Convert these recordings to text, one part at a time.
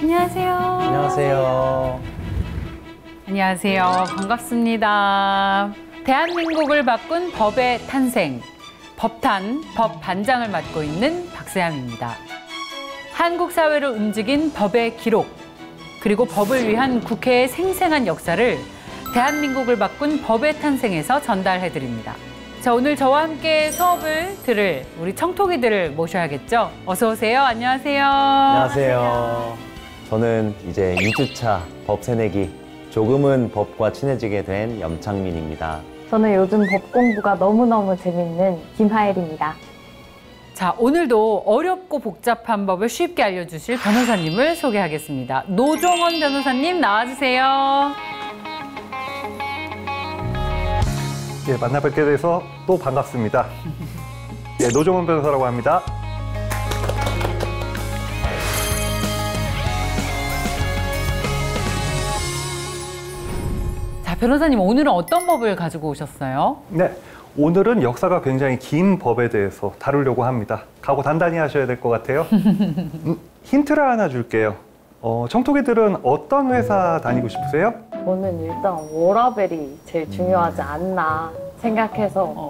안녕하세요. 안녕하세요. 안녕하세요. 반갑습니다. 대한민국을 바꾼 법의 탄생, 법탄, 법반장을 맡고 있는 박세향입니다. 한국 사회를 움직인 법의 기록, 그리고 법을 위한 국회의 생생한 역사를 대한민국을 바꾼 법의 탄생에서 전달해드립니다. 자, 오늘 저와 함께 수업을 들을 우리 청토기들을 모셔야겠죠? 어서 오세요. 안녕하세요. 안녕하세요. 저는 이제 2주차 법 새내기, 조금은 법과 친해지게 된 염창민입니다. 저는 요즘 법 공부가 너무너무 재밌는 김하엘입니다. 자, 오늘도 어렵고 복잡한 법을 쉽게 알려주실 변호사님을 소개하겠습니다. 노종원 변호사님 나와주세요. 예, 만나 뵙게 돼서 또 반갑습니다. 예, 노종원 변호사라고 합니다. 자, 변호사님 오늘은 어떤 법을 가지고 오셨어요? 네, 오늘은 역사가 굉장히 긴 법에 대해서 다루려고 합니다. 각오 단단히 하셔야 될 것 같아요. 힌트를 하나 줄게요. 청토기들은 어떤 회사 다니고 싶으세요? 저는 일단 워라밸이 제일 중요하지 않나 생각해서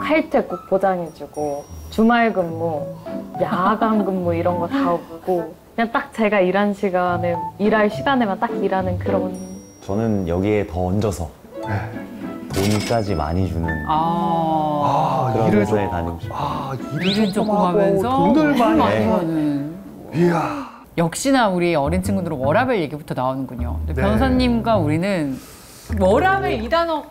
칼퇴 꼭 보장해주고 주말 근무, 야간 근무 이런 거 다 없고 그냥 딱 제가 일할 시간에만 딱 일하는 그런. 저는 여기에 더 얹어서 돈까지 많이 주는 그런 일을 회사에 좀- 다니고 싶어요. 일을 조금 하면서 돈을 많이 하는. 이야. 역시나 우리 어린 친구들은 워라밸 얘기부터 나오는군요. 근데 네. 변호사님과 우리는 워라밸 이 단어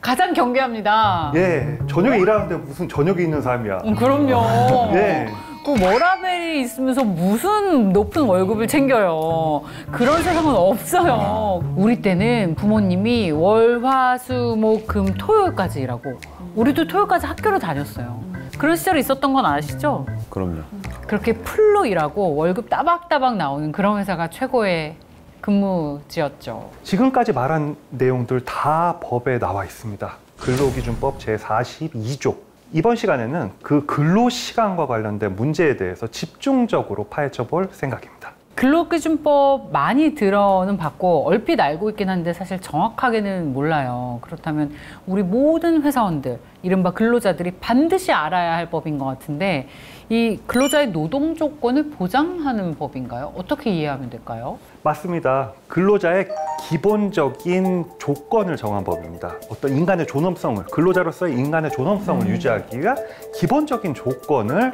가장 경계합니다. 예, 저녁에 일하는데 무슨 저녁이 있는 삶이야. 그럼요. 예. 그 워라밸이 있으면서 무슨 높은 월급을 챙겨요. 그런 세상은 없어요. 우리 때는 부모님이 월, 화, 수, 목, 금, 토요일까지 일하고 우리도 토요일까지 학교를 다녔어요. 그런 시절이 있었던 건 아시죠? 그럼요. 그렇게 풀로 일하고 월급 따박따박 나오는 그런 회사가 최고의 근무지였죠. 지금까지 말한 내용들 다 법에 나와 있습니다. 근로기준법 제42조. 이번 시간에는 그 근로시간과 관련된 문제에 대해서 집중적으로 파헤쳐 볼 생각입니다. 근로기준법 많이 들어는 봤고 얼핏 알고 있긴 한데 사실 정확하게는 몰라요. 그렇다면 우리 모든 회사원들, 이른바 근로자들이 반드시 알아야 할 법인 것 같은데 이 근로자의 노동 조건을 보장하는 법인가요? 어떻게 이해하면 될까요? 맞습니다. 근로자의 기본적인 조건을 정한 법입니다. 어떤 인간의 존엄성을, 근로자로서의 인간의 존엄성을 유지하기 위한 기본적인 조건을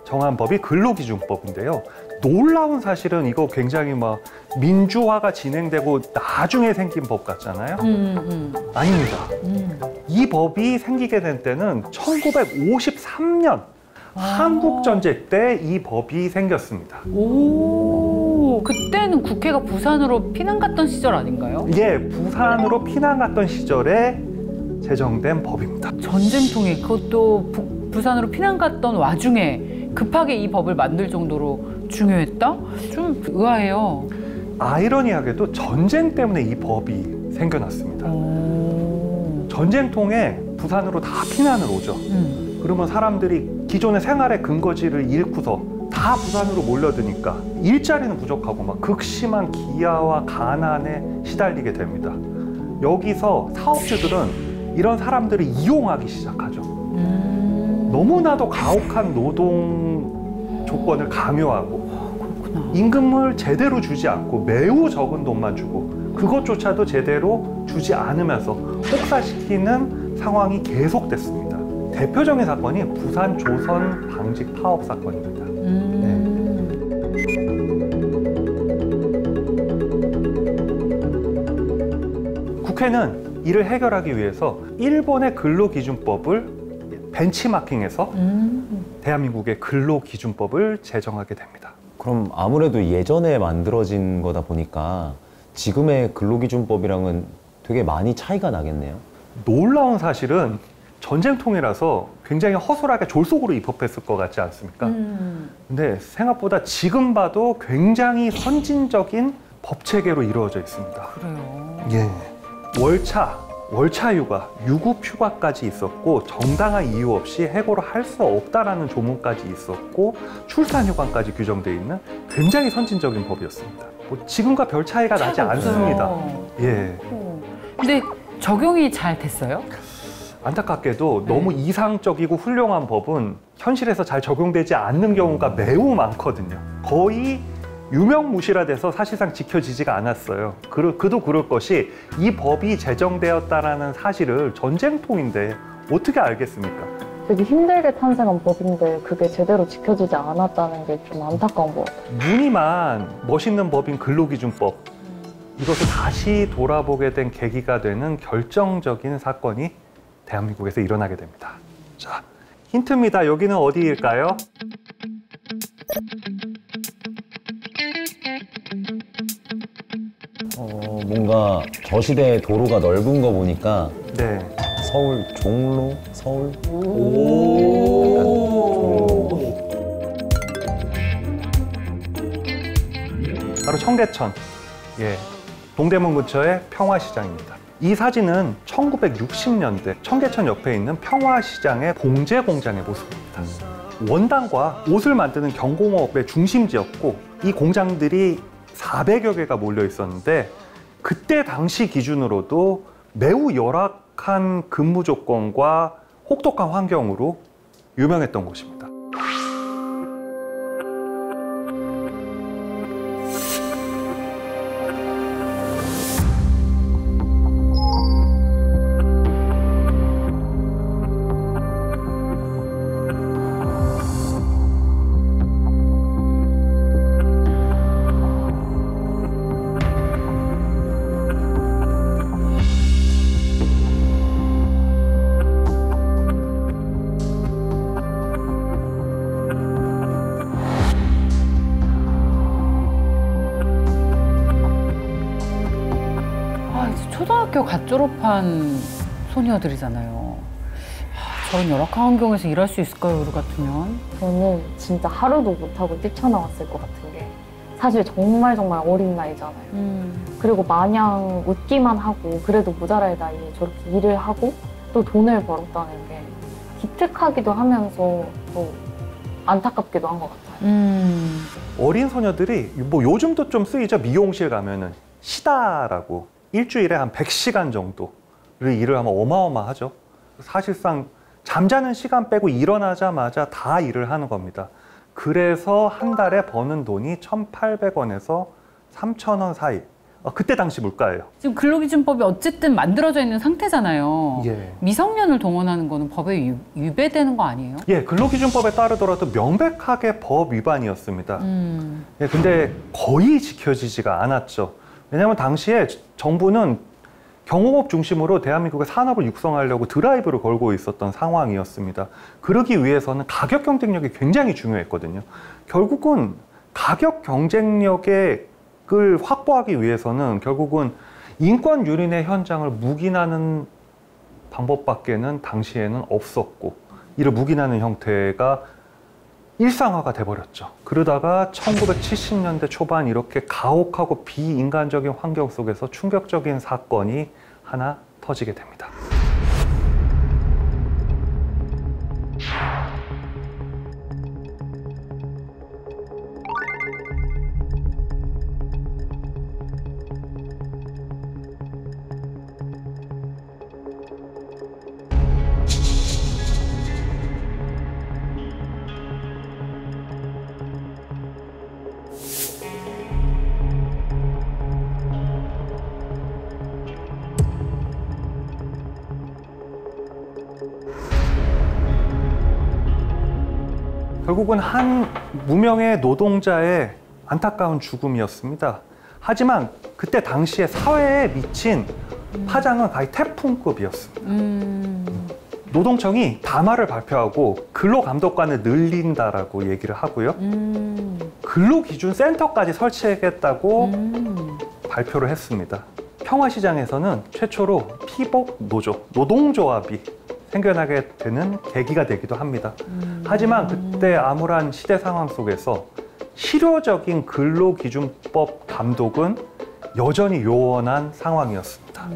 정한 법이 근로기준법인데요. 놀라운 사실은 이거 굉장히 막 민주화가 진행되고 나중에 생긴 법 같잖아요. 아닙니다. 이 법이 생기게 된 때는 1953년 한국전쟁 때 이 법이 생겼습니다. 오, 그때는 국회가 부산으로 피난 갔던 시절 아닌가요? 예, 부산으로 피난 갔던 시절에 제정된 법입니다. 전쟁통에 그것도 부산으로 피난 갔던 와중에 급하게 이 법을 만들 정도로 중요했다? 좀 의아해요. 아이러니하게도 전쟁 때문에 이 법이 생겨났습니다. 전쟁통에 부산으로 다 피난을 오죠. 그러면 사람들이 기존의 생활의 근거지를 잃고서 다 부산으로 몰려드니까 일자리는 부족하고 막 극심한 기아와 가난에 시달리게 됩니다. 여기서 사업주들은 이런 사람들을 이용하기 시작하죠. 너무나도 가혹한 노동 조건을 강요하고 임금을 제대로 주지 않고 매우 적은 돈만 주고 그것조차도 제대로 주지 않으면서 혹사시키는 상황이 계속됐습니다. 대표적인 사건이 부산 조선 방직 파업 사건입니다. 국회는 이를 해결하기 위해서 일본의 근로기준법을 벤치마킹해서 대한민국의 근로기준법을 제정하게 됩니다. 그럼 아무래도 예전에 만들어진 거다 보니까 지금의 근로기준법이랑은 되게 많이 차이가 나겠네요. 놀라운 사실은 전쟁통이라서 굉장히 허술하게 졸속으로 입법했을 것 같지 않습니까? 근데 생각보다 지금 봐도 굉장히 선진적인 법체계로 이루어져 있습니다. 그래요. 예. 월차휴가, 유급휴가까지 있었고 정당한 이유 없이 해고를 할 수 없다라는 조문까지 있었고 출산휴가까지 규정되어 있는 굉장히 선진적인 법이었습니다. 뭐 지금과 별 차이가 나지 않습니다. 예. 근데 적용이 잘 됐어요? 안타깝게도 너무 이상적이고 훌륭한 법은 현실에서 잘 적용되지 않는 경우가 매우 많거든요. 거의 유명무실화돼서 사실상 지켜지지가 않았어요. 그도 그럴 것이 이 법이 제정되었다라는 사실을 전쟁통인데 어떻게 알겠습니까? 되게 힘들게 탄생한 법인데 그게 제대로 지켜지지 않았다는 게 좀 안타까운 것 같아요. 무늬만 멋있는 법인 근로기준법, 이것을 다시 돌아보게 된 계기가 되는 결정적인 사건이 대한민국에서 일어나게 됩니다. 자, 힌트입니다. 여기는 어디일까요? 뭔가 저 시대의 도로가 넓은 거 보니까 네. 서울 종로? 서울? 바로 청계천. 예. 동대문 근처의 평화시장입니다. 이 사진은 1960년대 청계천 옆에 있는 평화시장의 봉제 공장의 모습입니다. 원단과 옷을 만드는 경공업의 중심지였고 이 공장들이 400여 개가 몰려 있었는데 그때 당시 기준으로도 매우 열악한 근무 조건과 혹독한 환경으로 유명했던 곳입니다. 초등학교 갓 졸업한 소녀들이잖아요. 저런 열악한 환경에서 일할 수 있을까요, 우리 같으면? 저는 진짜 하루도 못하고 뛰쳐나왔을 것 같은 게 사실 정말 어린 나이잖아요. 그리고 마냥 웃기만 하고 그래도 모자랄 나이에 저렇게 일을 하고 또 돈을 벌었다는 게 기특하기도 하면서 또 안타깝기도 한 것 같아요. 어린 소녀들이 뭐 요즘도 좀 쓰이죠. 미용실 가면은 시다라고 일주일에 한 100시간 정도를 일을 하면 어마어마하죠. 사실상 잠자는 시간 빼고 일어나자마자 다 일을 하는 겁니다. 그래서 한 달에 버는 돈이 1,800원에서 3,000원 사이. 그때 당시 물가예요. 지금 근로기준법이 어쨌든 만들어져 있는 상태잖아요. 예. 미성년을 동원하는 거는 법에 위배되는 거 아니에요? 예, 근로기준법에 따르더라도 명백하게 법 위반이었습니다. 예, 근데 거의 지켜지지가 않았죠. 왜냐하면 당시에 정부는 경공업 중심으로 대한민국의 산업을 육성하려고 드라이브를 걸고 있었던 상황이었습니다. 그러기 위해서는 가격 경쟁력이 굉장히 중요했거든요. 결국은 가격 경쟁력을 확보하기 위해서는 결국은 인권 유린의 현장을 묵인하는 방법밖에는 당시에는 없었고 이를 묵인하는 형태가 일상화가 돼버렸죠. 그러다가 1970년대 초반 이렇게 가혹하고 비인간적인 환경 속에서 충격적인 사건이 하나 터지게 됩니다. 결국은 한 무명의 노동자의 안타까운 죽음이었습니다. 하지만 그때 당시에 사회에 미친 파장은 거의 태풍급이었습니다. 노동청이 담화를 발표하고 근로감독관을 늘린다라고 얘기를 하고요. 근로기준센터까지 설치하겠다고 발표를 했습니다. 평화시장에서는 최초로 피복 노조, 노동조합이 생겨나게 되는 계기가 되기도 합니다. 하지만 그때 암울한 시대 상황 속에서 실효적인 근로기준법 감독은 여전히 요원한 상황이었습니다.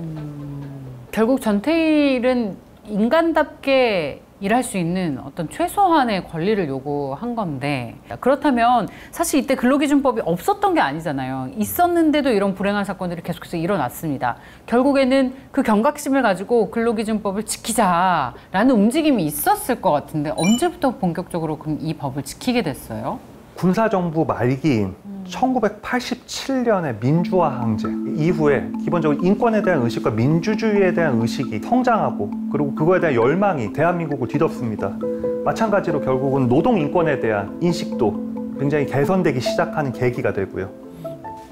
결국 전태일은 인간답게 일할 수 있는 어떤 최소한의 권리를 요구한 건데, 그렇다면 사실 이때 근로기준법이 없었던 게 아니잖아요. 있었는데도 이런 불행한 사건들이 계속해서 일어났습니다. 결국에는 그 경각심을 가지고 근로기준법을 지키자라는 움직임이 있었을 것 같은데 언제부터 본격적으로 그럼 이 법을 지키게 됐어요? 군사정부 말기인 1987년의 민주화 항쟁 이후에 기본적으로 인권에 대한 의식과 민주주의에 대한 의식이 성장하고 그리고 그거에 대한 열망이 대한민국을 뒤덮습니다. 마찬가지로 결국은 노동 인권에 대한 인식도 굉장히 개선되기 시작하는 계기가 되고요.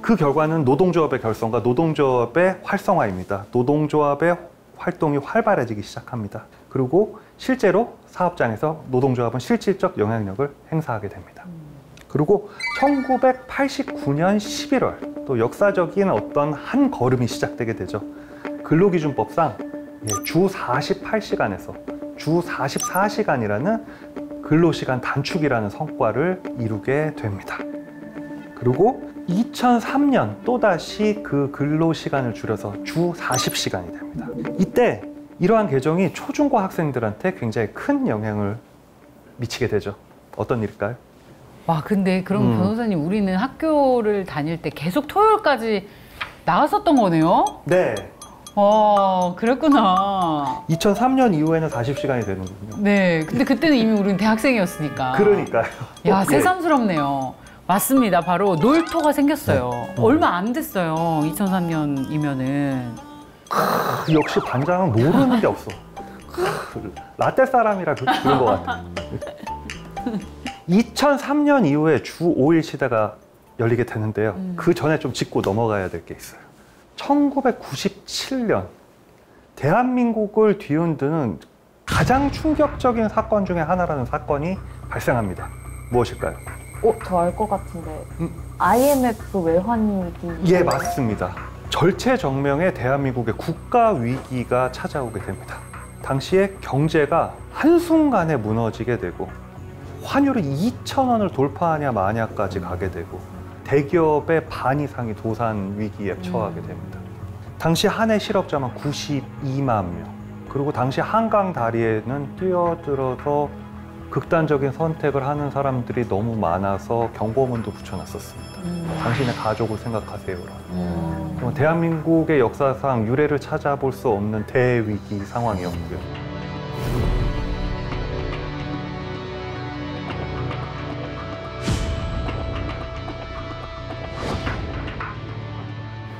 그 결과는 노동조합의 결성과 노동조합의 활성화입니다. 노동조합의 활동이 활발해지기 시작합니다. 그리고 실제로 사업장에서 노동조합은 실질적 영향력을 행사하게 됩니다. 그리고 1989년 11월 또 역사적인 어떤 한 걸음이 시작되게 되죠. 근로기준법상 주 48시간에서 주 44시간이라는 근로시간 단축이라는 성과를 이루게 됩니다. 그리고 2003년 또다시 그 근로시간을 줄여서 주 40시간이 됩니다. 이때 이러한 개정이 초중고 학생들한테 굉장히 큰 영향을 미치게 되죠. 어떤 일일까요? 와, 근데 그럼 변호사님, 우리는 학교를 다닐 때 계속 토요일까지 나갔었던 거네요? 네. 그랬구나. 2003년 이후에는 40시간이 되는군요. 네, 근데 그때는 이미 우리는 대학생이었으니까. 그러니까요. 야, 예. 새삼스럽네요. 맞습니다. 바로 놀토가 생겼어요. 얼마 안 됐어요. 2003년이면은. 역시 반장은 모르는 게 없어. 라떼 사람이라 그런 것 같아. 2003년 이후에 주 5일 시대가 열리게 되는데요. 그 전에 좀 짚고 넘어가야 될 게 있어요. 1997년 대한민국을 뒤흔드는 가장 충격적인 사건 중에 하나라는 사건이 발생합니다. 무엇일까요? 저 알 것 같은데. IMF 외환위기. 예, 맞습니다. 절체정명의 대한민국의 국가 위기가 찾아오게 됩니다. 당시에 경제가 한순간에 무너지게 되고 환율이 2,000원을 돌파하냐 마냐까지 가게 되고 대기업의 반 이상이 도산 위기에 처하게 됩니다. 당시 한 해 실업자만 92만 명. 그리고 당시 한강 다리에는 뛰어들어서 극단적인 선택을 하는 사람들이 너무 많아서 경고문도 붙여놨었습니다. 당신의 가족을 생각하세요라는. 대한민국의 역사상 유례를 찾아볼 수 없는 대위기 상황이었고요.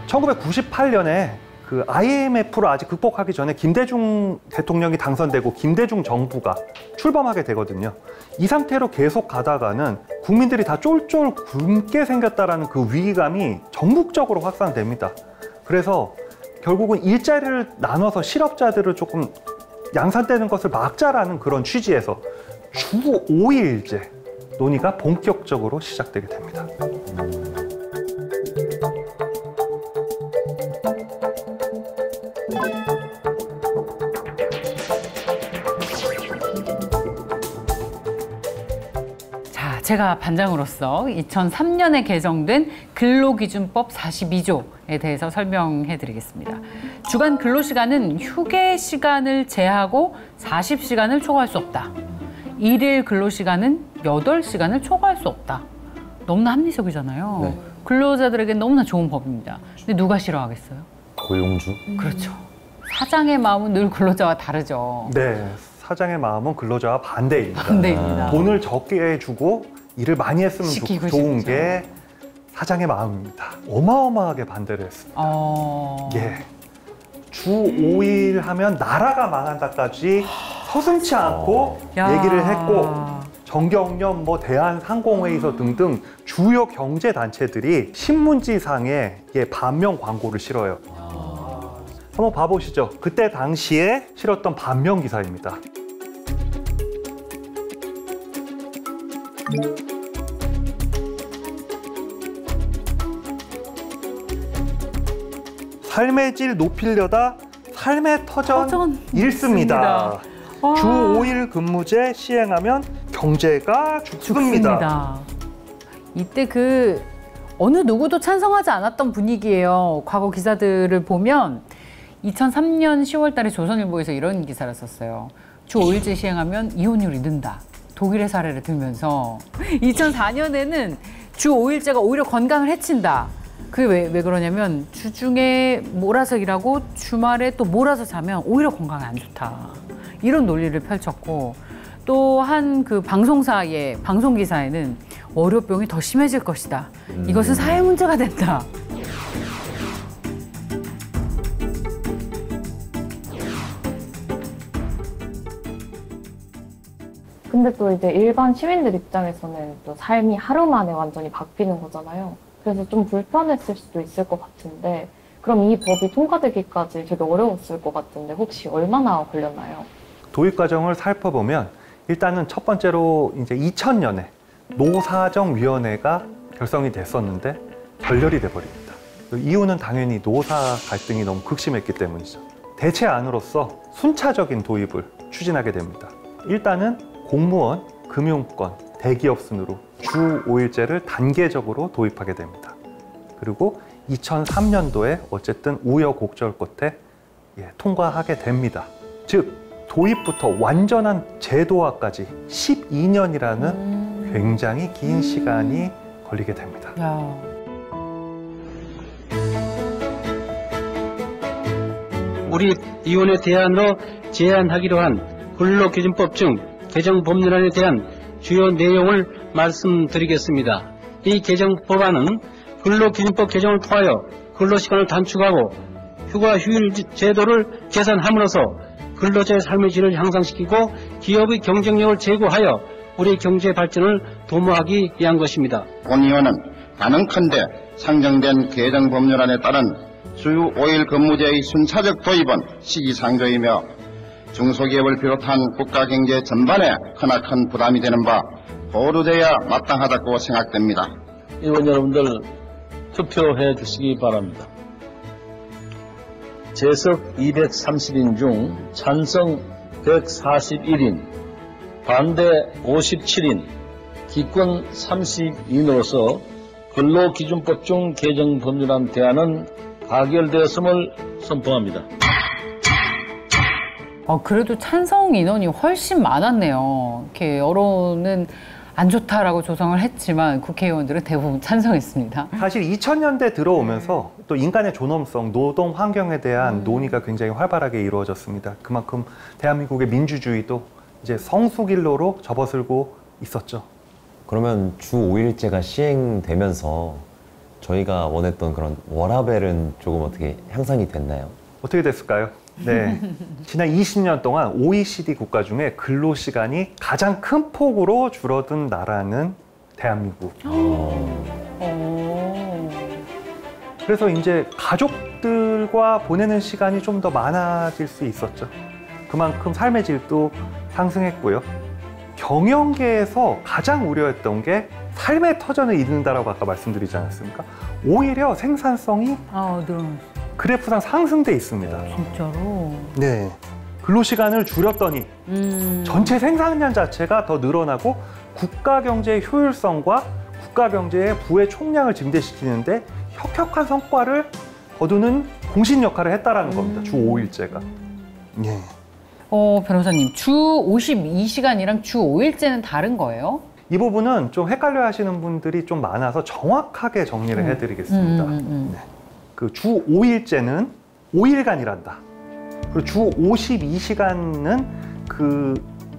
(1998년에) 그 IMF를 아직 극복하기 전에 김대중 대통령이 당선되고 김대중 정부가 출범하게 되거든요. 이 상태로 계속 가다가는 국민들이 다 쫄쫄 굶게 생겼다라는 그 위기감이 전국적으로 확산됩니다. 그래서 결국은 일자리를 나눠서 실업자들을 조금 양산되는 것을 막자라는 그런 취지에서 주 5일제 논의가 본격적으로 시작되게 됩니다. 제가 반장으로서 2003년에 개정된 근로기준법 42조에 대해서 설명해 드리겠습니다. 주간 근로시간은 휴게 시간을 제하고 40시간을 초과할 수 없다. 일일 근로시간은 8시간을 초과할 수 없다. 너무나 합리적이잖아요. 네. 근로자들에겐 너무나 좋은 법입니다. 근데 누가 싫어하겠어요? 고용주? 그렇죠. 사장의 마음은 늘 근로자와 다르죠. 네, 사장의 마음은 근로자와 반대입니다. 반대입니다. 돈을 적게 주고 일을 많이 했으면 시키고 좋은 싶죠. 게 사장의 마음입니다. 어마어마하게 반대를 했습니다. 예, 주 5일 하면 나라가 망한다까지 서슴지 않고 야. 얘기를 했고 정경련, 대한상공회의소 등등 주요 경제단체들이 신문지상에 반면 광고를 실어요. 한번 봐보시죠. 그때 당시에 실었던 반면 기사입니다. 삶의 질 높이려다 삶의 터전 잃습니다. 주 5일 근무제 시행하면 경제가 죽습니다. 이때 어느 누구도 찬성하지 않았던 분위기예요. 과거 기사들을 보면 2003년 10월 달에 조선일보에서 이런 기사를 썼어요. 주 5일제 시행하면 이혼율이 는다. 독일의 사례를 들면서 2004년에는 주 5일제가 오히려 건강을 해친다. 그게 왜 그러냐면 주중에 몰아서 일하고 주말에 또 몰아서 자면 오히려 건강에 안 좋다. 이런 논리를 펼쳤고 또 한 그 방송사의 방송기사에는 월요병이 더 심해질 것이다. 이것은 사회 문제가 된다. 근데 또 이제 일반 시민들 입장에서는 또 삶이 하루 만에 완전히 바뀌는 거잖아요. 그래서 좀 불편했을 수도 있을 것 같은데 그럼 이 법이 통과되기까지 되게 어려웠을 것 같은데 혹시 얼마나 걸렸나요? 도입 과정을 살펴보면 일단은 첫 번째로 이제 2000년에 노사정위원회가 결성이 됐었는데 결렬이 돼버립니다. 이유는 당연히 노사 갈등이 너무 극심했기 때문이죠. 대체안으로서 순차적인 도입을 추진하게 됩니다. 일단은 공무원, 금융권, 대기업 순으로 주 5일제를 단계적으로 도입하게 됩니다. 그리고 2003년도에 어쨌든 우여곡절 끝에 통과하게 됩니다. 즉 도입부터 완전한 제도화까지 12년이라는 굉장히 긴 시간이 걸리게 됩니다. 야. 우리 이혼에 대안으로 제안하기로 한 근로기준법 중 개정 법률안에 대한 주요 내용을 말씀드리겠습니다. 이 개정 법안은 근로기준법 개정을 통하여 근로시간을 단축하고 휴가 휴일 제도를 개선함으로써 근로자의 삶의 질을 향상시키고 기업의 경쟁력을 제고하여 우리 경제 발전을 도모하기 위한 것입니다. 본의원은 가능컨대 상정된 개정 법률안에 따른 주 5일 근무제의 순차적 도입은 시기상조이며 중소기업을 비롯한 국가경제 전반에 크나큰 부담이 되는 바 고려돼야 마땅하다고 생각됩니다. 의원 여러분들 투표해 주시기 바랍니다. 재석 230인 중 찬성 141인, 반대 57인, 기권 32인으로서 근로기준법 중 개정 법률안 대안은 가결되었음을 선포합니다. 그래도 찬성 인원이 훨씬 많았네요. 이렇게 여론은 안 좋다라고 조성을 했지만 국회의원들은 대부분 찬성했습니다. 사실 2000년대 들어오면서 또 인간의 존엄성, 노동 환경에 대한 논의가 굉장히 활발하게 이루어졌습니다. 그만큼 대한민국의 민주주의도 이제 성수길로로 접어들고 있었죠. 그러면 주 5일제가 시행되면서 저희가 원했던 그런 워라밸은 조금 어떻게 향상이 됐나요? 어떻게 됐을까요? 네, 지난 20년 동안 OECD 국가 중에 근로시간이 가장 큰 폭으로 줄어든 나라는 대한민국. 그래서 이제 가족들과 보내는 시간이 좀 더 많아질 수 있었죠. 그만큼 삶의 질도 상승했고요. 경영계에서 가장 우려했던 게 삶의 터전을 잃는다라고 아까 말씀드리지 않았습니까? 오히려 생산성이 그래프상 상승돼 있습니다. 진짜로? 네. 근로시간을 줄였더니 전체 생산량 자체가 더 늘어나고 국가 경제의 효율성과 국가 경제의 부의 총량을 증대시키는데 혁혁한 성과를 거두는 공신 역할을 했다라는 겁니다. 주 5일제가. 예. 변호사님, 주 52시간이랑 주 5일제는 다른 거예요? 이 부분은 좀 헷갈려 하시는 분들이 좀 많아서 정확하게 정리를 해드리겠습니다. 네. 그 주 5일제는 5일간 일한다. 그리고 주 52시간은 그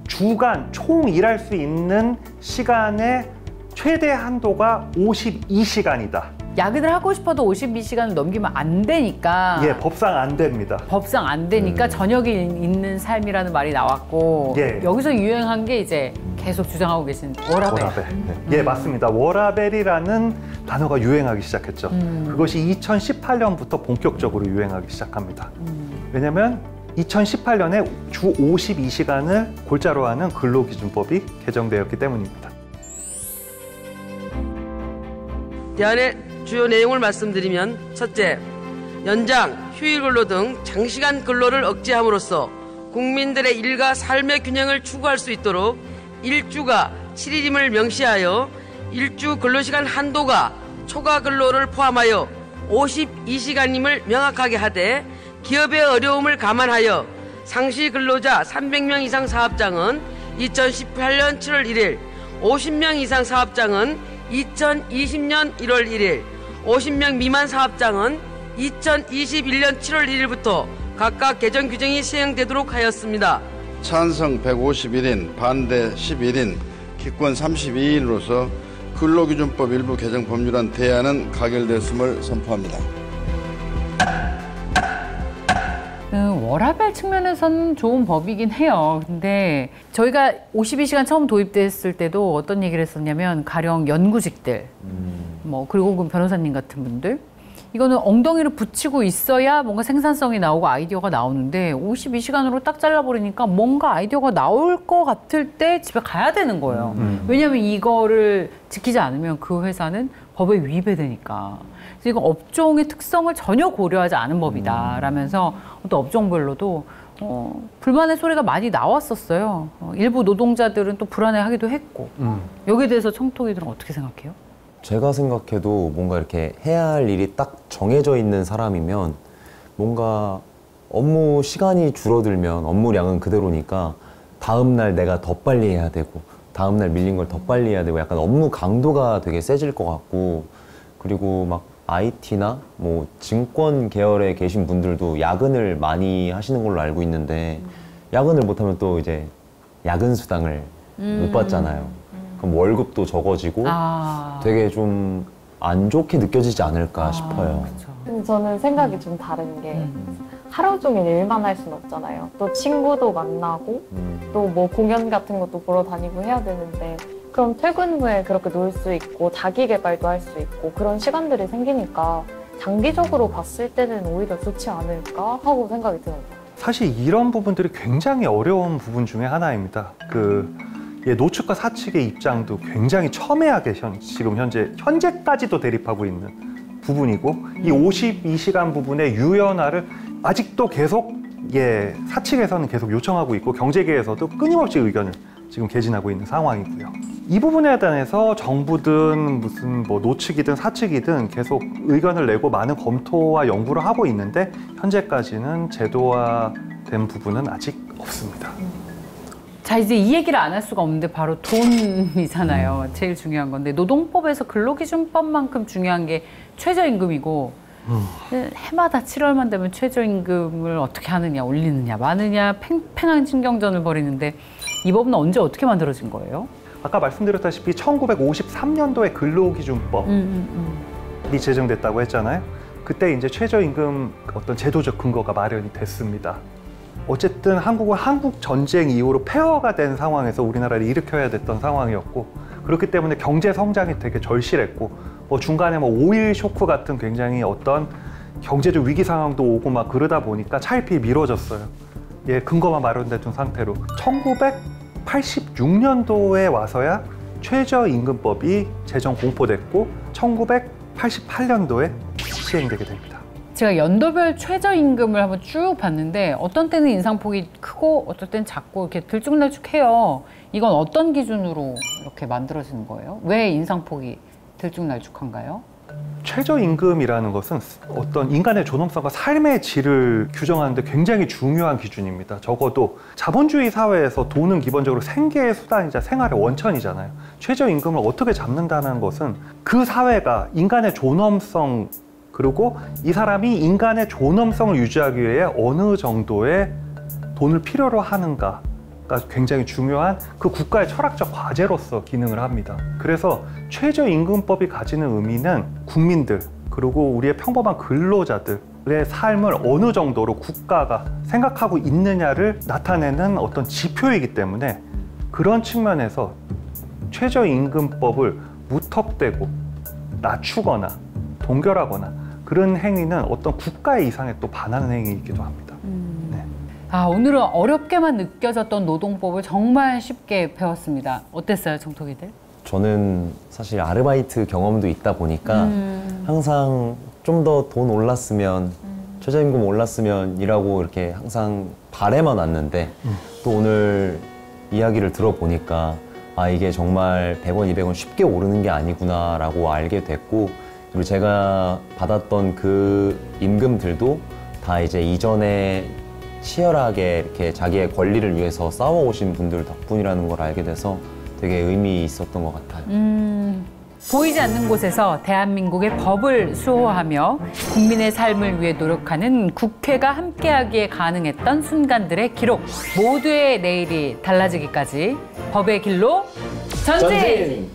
주간 총 일할 수 있는 시간의 최대 한도가 52시간이다. 야근을 하고 싶어도 52시간을 넘기면 안 되니까. 예, 법상 안 됩니다. 법상 안 되니까 저녁이 있는 삶이라는 말이 나왔고 예. 여기서 유행한 게 이제 계속 주장하고 계신 워라밸. 네. 예, 맞습니다. 워라밸이라는 단어가 유행하기 시작했죠. 그것이 2018년부터 본격적으로 유행하기 시작합니다. 왜냐하면 2018년에 주 52시간을 골자로 하는 근로기준법이 개정되었기 때문입니다. 대안의 주요 내용을 말씀드리면 첫째, 연장, 휴일 근로 등 장시간 근로를 억제함으로써 국민들의 일과 삶의 균형을 추구할 수 있도록 일주가 7일임을 명시하여 일주 근로시간 한도가 초과 근로를 포함하여 52시간임을 명확하게 하되 기업의 어려움을 감안하여 상시 근로자 300명 이상 사업장은 2018년 7월 1일, 50명 이상 사업장은 2020년 1월 1일, 50명 미만 사업장은 2021년 7월 1일부터 각각 개정 규정이 시행되도록 하였습니다. 찬성 151인, 반대 11인, 기권 32인으로서 근로기준법 일부 개정 법률안 대안은 가결됐음을 선포합니다. 워라밸 측면에서는 좋은 법이긴 해요. 근데 저희가 52시간 처음 도입됐을 때도 어떤 얘기를 했었냐면 가령 연구직들, 그리고 그 변호사님 같은 분들, 이거는 엉덩이를 붙이고 있어야 뭔가 생산성이 나오고 아이디어가 나오는데 52시간으로 딱 잘라버리니까 뭔가 아이디어가 나올 것 같을 때 집에 가야 되는 거예요. 왜냐하면 이거를 지키지 않으면 그 회사는 법에 위배되니까. 그래서 이건 업종의 특성을 전혀 고려하지 않은 법이다 라면서 또 업종별로도 불만의 소리가 많이 나왔었어요. 일부 노동자들은 또 불안해하기도 했고. 여기에 대해서 청토기들은 어떻게 생각해요? 제가 생각해도 뭔가 이렇게 해야 할 일이 딱 정해져 있는 사람이면 뭔가 업무 시간이 줄어들면 업무량은 그대로니까 다음날 내가 더 빨리 해야 되고 다음날 밀린 걸 더 빨리 해야 되고 약간 업무 강도가 되게 세질 것 같고, 그리고 막 IT나 뭐 증권 계열에 계신 분들도 야근을 많이 하시는 걸로 알고 있는데 야근을 못하면 또 이제 야근 수당을 못 받잖아요. 그럼 월급도 적어지고 되게 좀 안 좋게 느껴지지 않을까 싶어요. 근데 저는 생각이 좀 다른 게 하루 종일 일만 할 수는 없잖아요. 또 친구도 만나고 또 뭐 공연 같은 것도 보러 다니고 해야 되는데 그럼 퇴근 후에 그렇게 놀 수 있고 자기 개발도 할 수 있고 그런 시간들이 생기니까 장기적으로 봤을 때는 오히려 좋지 않을까 하고 생각이 드는 거예요. 사실 이런 부분들이 굉장히 어려운 부분 중에 하나입니다. 노측과 사측의 입장도 굉장히 첨예하게 지금 현재까지도 대립하고 있는 부분이고, 이 52시간 부분의 유연화를 아직도 계속 사측에서는 계속 요청하고 있고 경제계에서도 끊임없이 의견을 지금 개진하고 있는 상황이고요. 이 부분에 대해서 정부든 무슨 노측이든 사측이든 계속 의견을 내고 많은 검토와 연구를 하고 있는데 현재까지는 제도화된 부분은 아직 없습니다. 자, 이제 이 얘기를 안 할 수가 없는데 바로 돈이잖아요. 제일 중요한 건데 노동법에서 근로기준법만큼 중요한 게 최저임금이고 해마다 7월만 되면 최저임금을 어떻게 하느냐, 올리느냐, 마느냐 팽팽한 신경전을 벌이는데 이 법은 언제 어떻게 만들어진 거예요? 아까 말씀드렸다시피 1953년도에 근로기준법이 제정됐다고 했잖아요. 그때 이제 최저임금 어떤 제도적 근거가 마련이 됐습니다. 어쨌든 한국은 한국 전쟁 이후로 폐허가 된 상황에서 우리나라를 일으켜야 됐던 상황이었고, 그렇기 때문에 경제 성장이 되게 절실했고, 중간에 5.1 쇼크 같은 굉장히 어떤 경제적 위기 상황도 오고 막 그러다 보니까 차일피일 미뤄졌어요. 근거만 마련된 상태로 1986년도에 와서야 최저임금법이 제정 공포됐고 1988년도에 시행되게 됩니다. 제가 연도별 최저임금을 한번 쭉 봤는데 어떤 때는 인상폭이 크고 어떤 때는 작고 이렇게 들쭉날쭉해요. 이건 어떤 기준으로 이렇게 만들어지는 거예요? 왜 인상폭이 들쭉날쭉한가요? 최저임금이라는 것은 어떤 인간의 존엄성과 삶의 질을 규정하는 데 굉장히 중요한 기준입니다. 적어도 자본주의 사회에서 돈은 기본적으로 생계의 수단이자 생활의 원천이잖아요. 최저임금을 어떻게 잡는다는 것은 그 사회가 인간의 존엄성, 그리고 이 사람이 인간의 존엄성을 유지하기 위해 어느 정도의 돈을 필요로 하는가가 굉장히 중요한 그 국가의 철학적 과제로서 기능을 합니다. 그래서 최저임금법이 가지는 의미는 국민들, 그리고 우리의 평범한 근로자들의 삶을 어느 정도로 국가가 생각하고 있느냐를 나타내는 어떤 지표이기 때문에 그런 측면에서 최저임금법을 무턱대고 낮추거나 동결하거나 그런 행위는 어떤 국가의 이상에 또 반하는 행위이기도 합니다. 네. 오늘은 어렵게만 느껴졌던 노동법을 정말 쉽게 배웠습니다. 어땠어요, 청토기들? 저는 사실 아르바이트 경험도 있다 보니까 항상 좀 더 돈 올랐으면 최저임금 올랐으면 이라고 이렇게 항상 바래만 왔는데 또 오늘 이야기를 들어보니까 이게 정말 100원, 200원 쉽게 오르는 게 아니구나 라고 알게 됐고, 그리고 제가 받았던 그 임금들도 다 이제 이전에 치열하게 이렇게 자기의 권리를 위해서 싸워오신 분들 덕분이라는 걸 알게 돼서 되게 의미 있었던 것 같아요. 보이지 않는 곳에서 대한민국의 법을 수호하며 국민의 삶을 위해 노력하는 국회가 함께하기에 가능했던 순간들의 기록. 모두의 내일이 달라지기까지 법의 길로 전진!